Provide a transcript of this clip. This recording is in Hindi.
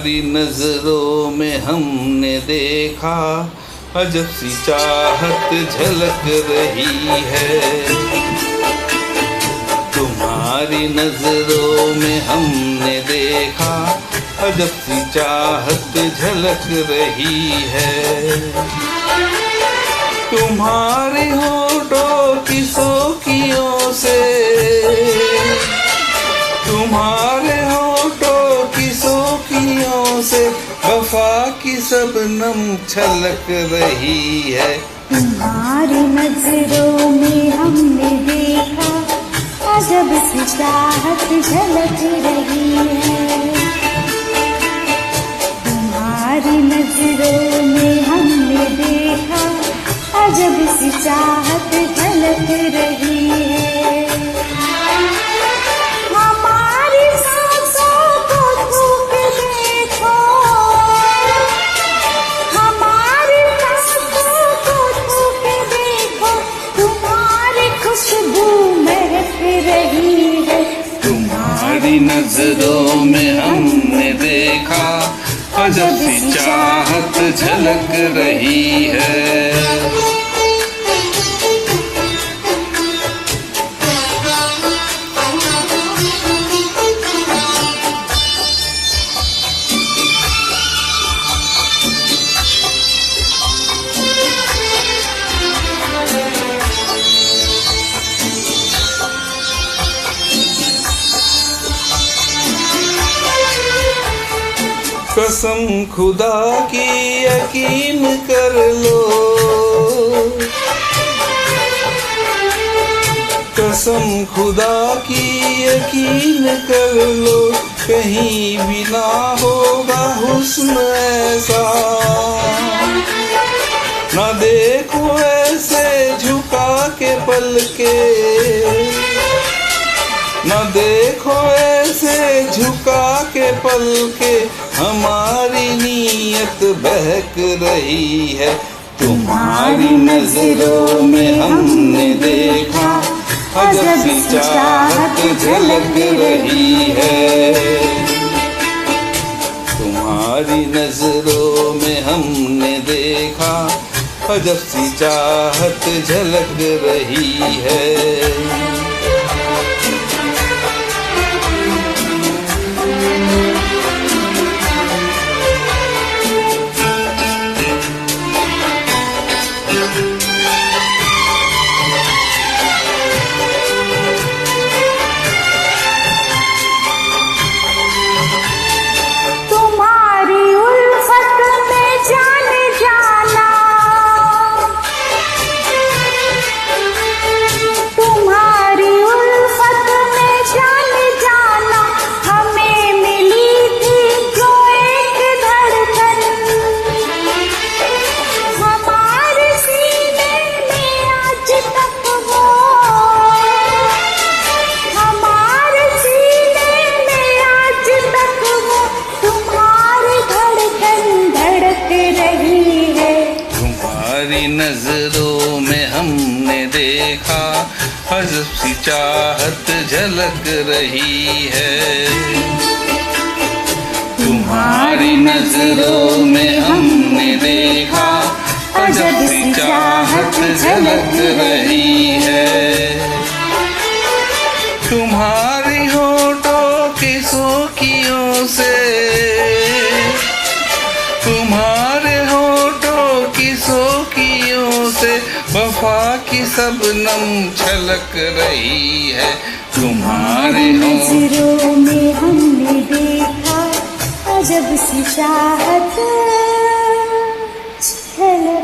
तुम्हारी नजरों में हमने देखा अजब सी चाहत झलक रही है। तुम्हारी नजरों में हमने देखा अजब सी चाहत झलक रही है। तुम्हारे होठों की सोखियों से, तुम्हारे होठों की सोखियों से वफा की सबनम छलक रही है। तुम्हारी नजरों में हमने देखा अजब सी चाहत झलक रही है। तुम्हारी नजरों में हमने देखा अजब सी चाहत झलक रही है। हमारी सांसों को छू के देखो, हमारी सांसों को छू के देखो, तुम्हारी खुशबू महक रही है। तुम्हारी नजरों में हमने देखा अजब सी चाहत झलक रही है। कसम खुदा की यकीन कर लो, कसम खुदा की यकीन कर लो, कहीं भी ना होगा हुस्न ऐसा। ना देखो ऐसे झुका के पल के, न देखो ऐसे झुका के पल के, हमारी नीयत बहक रही है। तुम्हारी नजरों में हमने देखा अजब सी चाहत झलक रही है। तुम्हारी नजरों में हमने देखा अजब सी चाहत झलक रही है। नजरों में हमने देखा अजब सी चाहत झलक रही है। तुम्हारी नजरों में हमने देखा अजब सी चाहत झलक रही है। तुम्हारी होठों की सोखियों से, तुम्हारे होठों की सोखियों से वफा की सबनम छलक रही है। तुम्हारे नजरों में हमने देखा अजब सी चाहत झलक